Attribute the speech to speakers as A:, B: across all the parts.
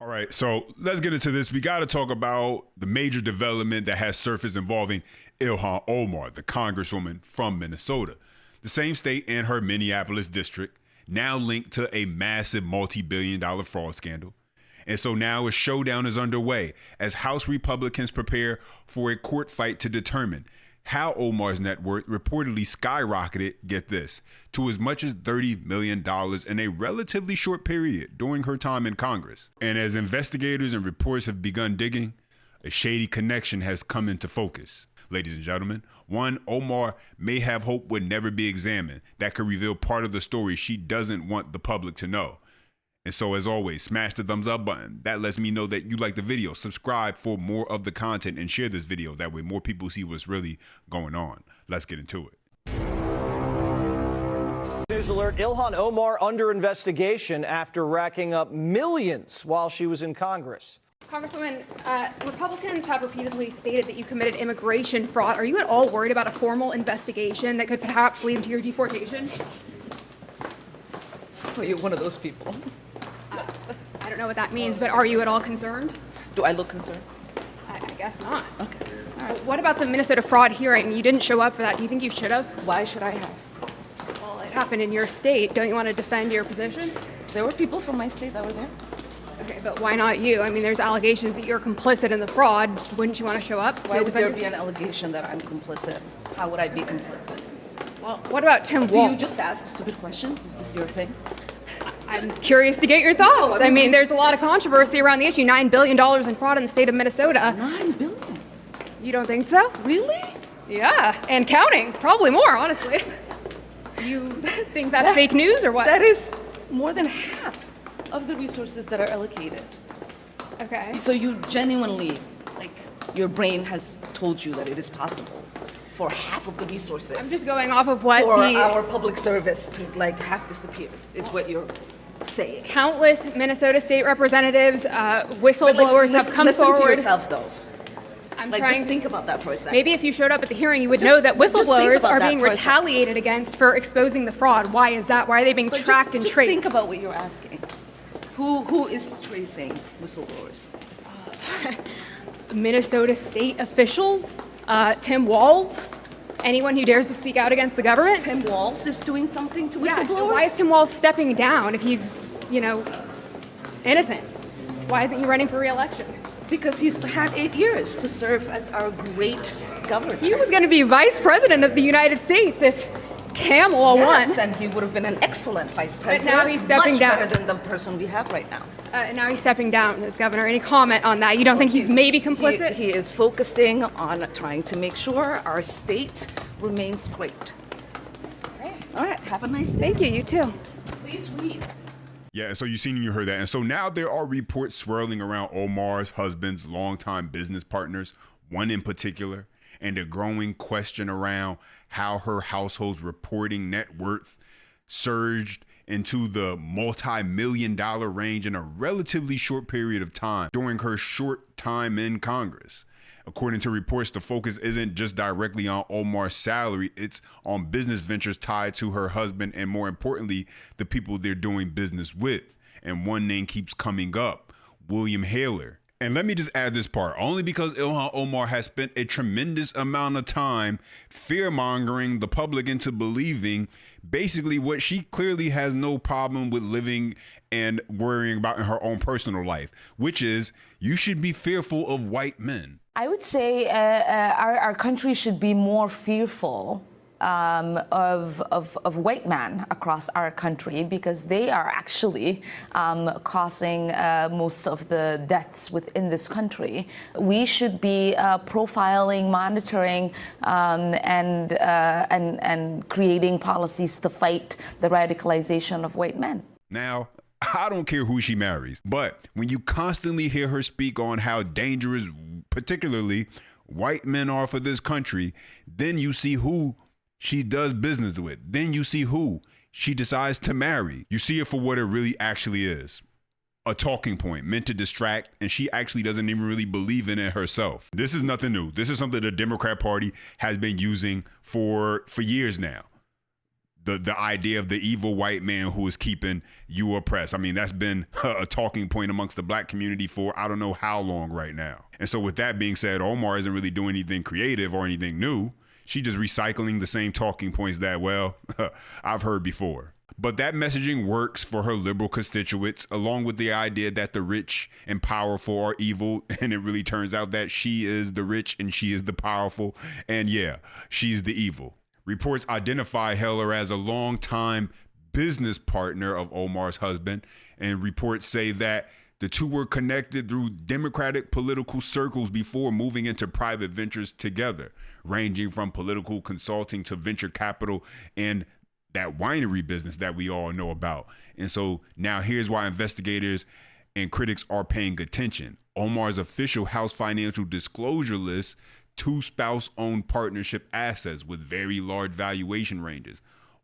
A: All right, so let's get into this. We got to talk about the major development that has surfaced involving Ilhan Omar, the congresswoman from Minnesota, the same state in her Minneapolis district, now linked to a massive multi-billion-dollar fraud scandal. And so now a showdown is underway as House Republicans prepare for a court fight to determine how Omar's net worth reportedly skyrocketed, get this, to as much as $30 million in a relatively short period during her time in Congress. And as investigators and reports have begun digging, a shady connection has come into focus. Ladies and gentlemen, one Omar may have hope would never be examined that could reveal part of the story she doesn't want the public to know. And so, as always, smash the thumbs up button. That lets me know that you like the video. Subscribe for more of the content and share this video. That way more people see what's really going on. Let's get into it.
B: News alert, Ilhan Omar under investigation after racking up millions while she was in Congress.
C: Congresswoman, Republicans have repeatedly stated that you committed immigration fraud. Are you at all worried about a formal investigation that could perhaps lead to your deportation?
D: Well, you're one of those people.
C: I don't know what that means, but are you at all concerned?
D: Do I look concerned?
C: I guess not.
D: Okay.
C: All right. What about the Minnesota fraud hearing? You didn't show up for that. Do you think you should have?
D: Why should I have?
C: Well, it happened in your state. Don't you want to defend your position?
D: There were people from my state that were there.
C: Okay, but why not you? I mean, there's allegations that you're complicit in the fraud. Wouldn't you want to show up to
D: Why would
C: defend
D: there be
C: yourself?
D: an allegation that I'm complicit? How would I be complicit?
C: Well, what about Tim
D: Do
C: Walz?
D: you just ask stupid questions? Is this your thing?
C: I'm curious to get your thoughts.
D: No,
C: I mean, there's a lot of controversy around the issue. $9 billion in fraud in the state of Minnesota.
D: $9 billion.
C: You don't think so?
D: Really?
C: Yeah, and counting. Probably more, honestly. You think that's fake news or what?
D: That is more than half of the resources that are allocated.
C: Okay.
D: So you genuinely, your brain has told you that it is possible for half of the resources.
C: I'm just going off of what
D: for
C: the
D: our public service to half disappear is what you're saying.
C: countless Minnesota state representatives, whistleblowers have come
D: listen
C: forward.
D: to yourself, though.
C: I'm
D: Just
C: trying.
D: think about that for a second.
C: Maybe if you showed up at the hearing, you would know that
D: just think
C: whistleblowers
D: about
C: are
D: that
C: being
D: for a second.
C: retaliated against for exposing the fraud. Why is that? Why are they being
D: But
C: tracked and
D: just
C: traced?
D: think about what you're asking. Who is tracing whistleblowers?
C: Minnesota state officials, Tim Walz, anyone who dares to speak out against the government.
D: Tim Walz is doing something to
C: Yeah,
D: whistleblowers?
C: why is Tim Walz stepping down if he's, innocent? Why isn't he running for re-election?
D: Because he's had 8 years to serve as our great governor.
C: He was going to be vice president of the United States if Kamala
D: Yes,
C: won.
D: and he would have been an excellent vice
C: But
D: president.
C: now he's stepping
D: much
C: down.
D: better than the person we have right now.
C: And now he's stepping down as governor. Any comment on that? You don't think he's maybe complicit?
D: He is focusing on trying to make sure our state remains great. All right, have a nice day.
C: Thank you. You too.
D: Please read.
A: Yeah, so you heard that. And so now there are reports swirling around Omar's husband's longtime business partners, one in particular, and a growing question around how her household's reporting net worth surged into the multi-million-dollar range in a relatively short period of time during her short time in Congress. According to reports, the focus isn't just directly on Omar's salary, it's on business ventures tied to her husband and, more importantly, the people they're doing business with. And one name keeps coming up, William Haler. And let me just add this part, only because Ilhan Omar has spent a tremendous amount of time fear-mongering the public into believing basically what she clearly has no problem with living and worrying about in her own personal life, which is you should be fearful of white men.
E: I would say our country should be more fearful of white men across our country because they are actually causing most of the deaths within this country. We should be profiling, monitoring, and creating policies to fight the radicalization of white men.
A: Now, I don't care who she marries, but when you constantly hear her speak on how dangerous, particularly white men are for this country, then you see who she does business with. Then you see who she decides to marry. You see it for what it really actually is. A talking point meant to distract, and she actually doesn't even really believe in it herself. This is nothing new. This is something the Democrat Party has been using for years now. the idea of the evil white man who is keeping you oppressed. I mean, that's been a talking point amongst the black community for I don't know how long right now. And so with that being said, Omar isn't really doing anything creative or anything new. She just recycling the same talking points that, well, I've heard before. But that messaging works for her liberal constituents, along with the idea that the rich and powerful are evil. And it really turns out that she is the rich and she is the powerful. And yeah, she's the evil. Reports identify Heller as a longtime business partner of Omar's husband. And reports say that the two were connected through Democratic political circles before moving into private ventures together, ranging from political consulting to venture capital and that winery business that we all know about. And so now here's why investigators and critics are paying attention. Omar's official House financial disclosure list 2 spouse-owned partnership assets with very large valuation ranges,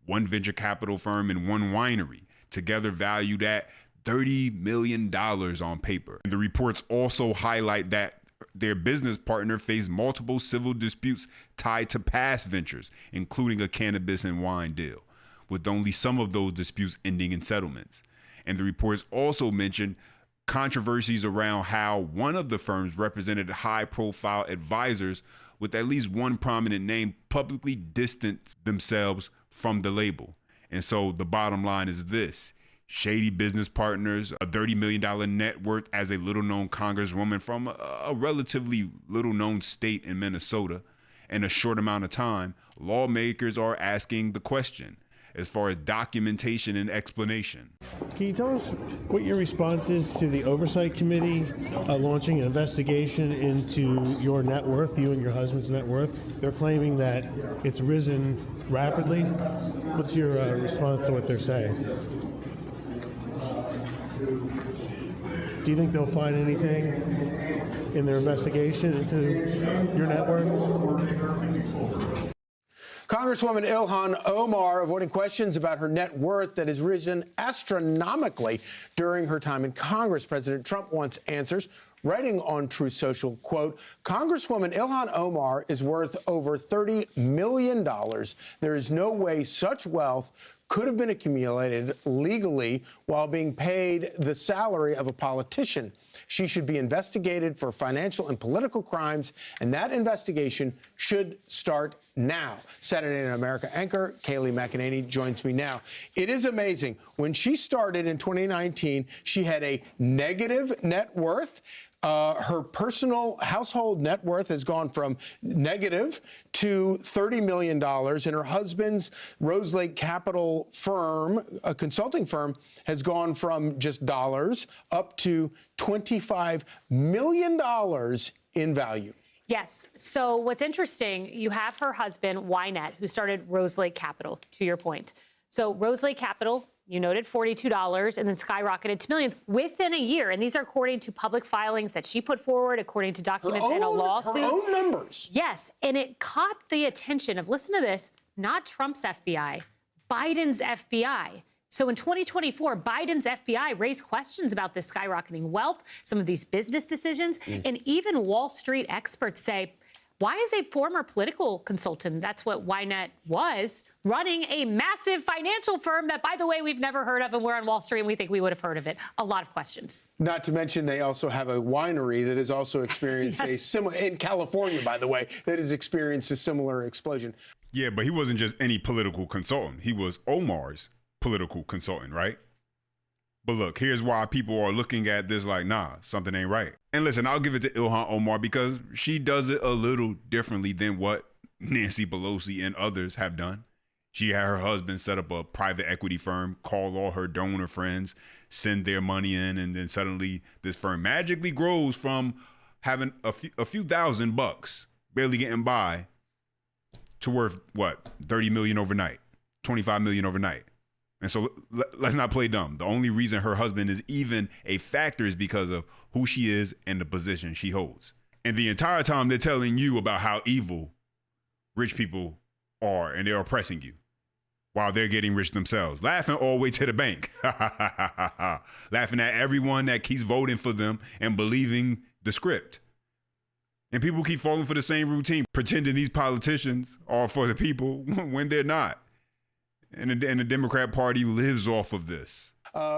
A: 1 venture capital firm and 1 winery, together valued at $30 million on paper. The reports also highlight that their business partner faced multiple civil disputes tied to past ventures, including a cannabis and wine deal, with only some of those disputes ending in settlements. And the reports also mentioned controversies around how one of the firms represented high-profile advisors with at least one prominent name publicly distanced themselves from the label. And so the bottom line is this: shady business partners, a $30 million net worth as a little-known congresswoman from a relatively little-known state in Minnesota. In a short amount of time, lawmakers are asking the question as far as documentation and explanation.
F: Can you tell us what your response is to the Oversight Committee launching an investigation into your net worth, you and your husband's net worth? They're claiming that it's risen rapidly. What's your response to what they're saying? Do you think they'll find anything in their investigation into your net worth?
G: Congresswoman Ilhan Omar avoiding questions about her net worth that has risen astronomically during her time in Congress. President Trump wants answers. Writing on Truth Social, quote, Congresswoman Ilhan Omar is worth over $30 million. There is no way such wealth could have been accumulated legally while being paid the salary of a politician. She should be investigated for financial and political crimes, and that investigation should start now. Saturday Night America anchor Kayleigh McEnany joins me now. It is amazing. When she started in 2019, she had a negative net worth. Her personal household net worth has gone from negative to $30 million, and her husband's Rose Lake Capital firm, a consulting firm, has gone from just dollars up to $25 million in value.
H: Yes. So what's interesting, you have her husband, Wynette, who started Rose Lake Capital, to your point. So Rose Lake Capital, you noted $42 and then skyrocketed to millions within a year. And these are according to public filings that she put forward, according to documents in a lawsuit.
G: Her own numbers.
H: Yes. And it caught the attention of, listen to this, not Trump's FBI, Biden's FBI. So in 2024, Biden's FBI raised questions about this skyrocketing wealth, some of these business decisions, and even Wall Street experts say, why is a former political consultant, that's what Wynette was, running a massive financial firm that, by the way, we've never heard of, and we're on Wall Street and we think we would have heard of it? A lot of questions.
G: Not to mention they also have a winery that has also experienced a similar, in California, by the way, that has experienced a similar explosion.
A: Yeah, but he wasn't just any political consultant. He was Omar's political consultant, right? But look, here's why people are looking at this like, nah, something ain't right. And listen, I'll give it to Ilhan Omar because she does it a little differently than what Nancy Pelosi and others have done. She had her husband set up a private equity firm, call all her donor friends, send their money in, and then suddenly this firm magically grows from having a few $1,000, barely getting by, to worth, what, 30 million overnight, 25 million overnight. And so let's not play dumb. The only reason her husband is even a factor is because of who she is and the position she holds. And the entire time they're telling you about how evil rich people are and they're oppressing you while they're getting rich themselves, laughing all the way to the bank, laughing at everyone that keeps voting for them and believing the script. And people keep falling for the same routine, pretending these politicians are for the people when they're not. And the Democrat Party lives off of this.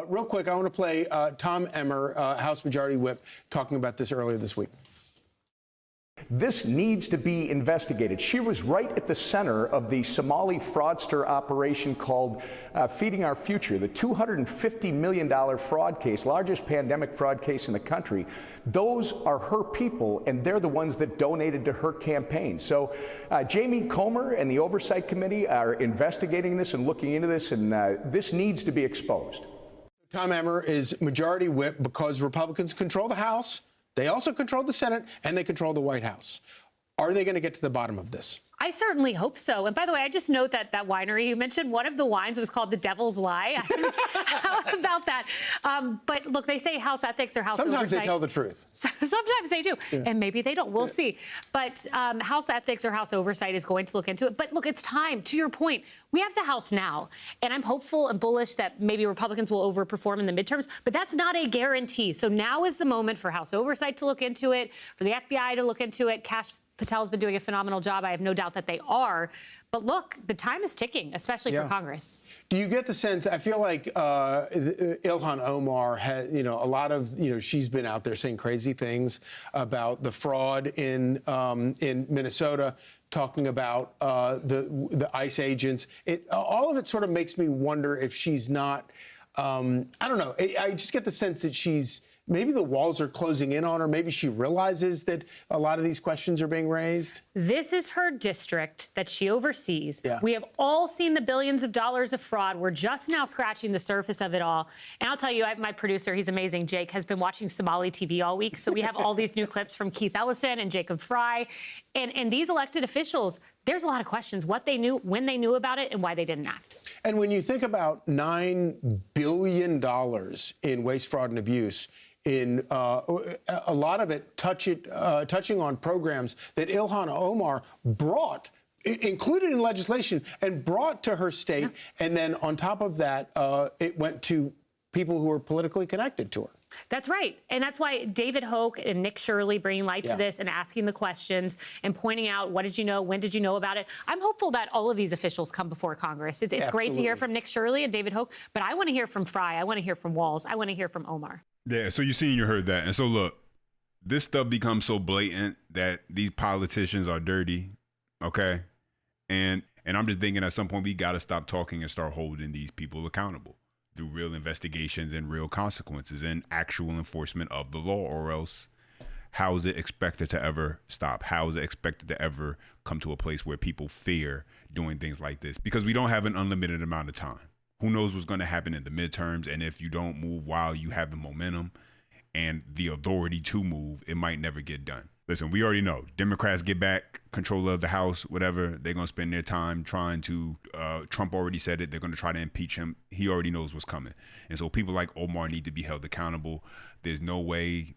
G: Real quick, I want to play Tom Emmer, House Majority Whip, talking about this earlier this week.
I: This needs to be investigated. She was right at the center of the Somali fraudster operation called Feeding Our Future, the $250 million fraud case, largest pandemic fraud case in the country. Those are her people, and they're the ones that donated to her campaign. So Jamie Comer and the Oversight Committee are investigating this and looking into this, and this needs to be exposed.
G: Tom Emmer is Majority Whip because Republicans control the House. They also control the Senate, and they control the White House. Are they going to get to the bottom of this?
H: I certainly hope so. And by the way, I just note that that winery you mentioned, one of the wines was called the Devil's Lie. How about that? But look, they say House ethics or House
G: Sometimes
H: oversight.
G: they tell the truth.
H: Sometimes they do. Yeah. And maybe they don't. We'll see. But House ethics or House oversight is going to look into it. But look, it's time. To your point, we have the House now. And I'm hopeful and bullish that maybe Republicans will overperform in the midterms. But that's not a guarantee. So now is the moment for House oversight to look into it, for the FBI to look into it. Kash Patel's been doing a phenomenal job. I have no doubt that they are. But look, the time is ticking, especially for Congress.
G: Do you get the sense, I feel like Ilhan Omar has, a lot of, she's been out there saying crazy things about the fraud in Minnesota, talking about the ICE agents. All of it sort of makes me wonder if she's not, I don't know. I just get the sense that maybe the walls are closing in on her. Maybe she realizes that a lot of these questions are being raised.
H: This is her district that she oversees.
G: Yeah.
H: We have all seen the billions of dollars of fraud. We're just now scratching the surface of it all. And I'll tell you, my producer, he's amazing, Jake, has been watching Somali TV all week. So we have all these new clips from Keith Ellison and Jacob Fry. And these elected officials, there's a lot of questions, what they knew, when they knew about it, and why they didn't act.
G: And when you think about $9 billion in waste, fraud, and abuse, in a lot of it touching on programs that Ilhan Omar brought, included in legislation, and brought to her state. And then on top of that, it went to people who were politically connected to her.
H: That's right. And that's why David Hoke and Nick Shirley bringing light to this and asking the questions and pointing out, what did you know? When did you know about it? I'm hopeful that all of these officials come before Congress. It's great to hear from Nick Shirley and David Hoke, but I want to hear from Fry. I want to hear from Walls. I want to hear from Omar.
A: Yeah, so you heard that. And so look, this stuff becomes so blatant that these politicians are dirty, okay? And I'm just thinking at some point we got to stop talking and start holding these people accountable through real investigations and real consequences and actual enforcement of the law, or else how is it expected to ever stop? How is it expected to ever come to a place where people fear doing things like this? Because we don't have an unlimited amount of time. Who knows what's going to happen in the midterms? And if you don't move while you have the momentum and the authority to move, it might never get done. Listen, we already know Democrats get back control of the House, whatever. They're going to spend their time trying to, Trump already said it. They're going to try to impeach him. He already knows what's coming. And so people like Omar need to be held accountable. There's no way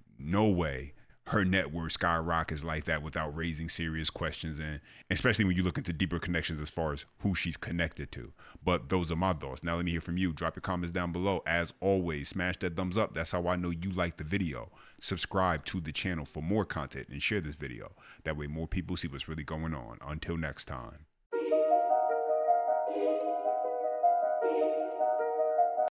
A: her net worth skyrockets like that without raising serious questions, and especially when you look into deeper connections as far as who she's connected to. But those are my thoughts. Now let me hear from you. Drop your comments down below. As always, smash that thumbs up. That's how I know you like the video. Subscribe to the channel for more content and share this video. That way more people see what's really going on. Until next time.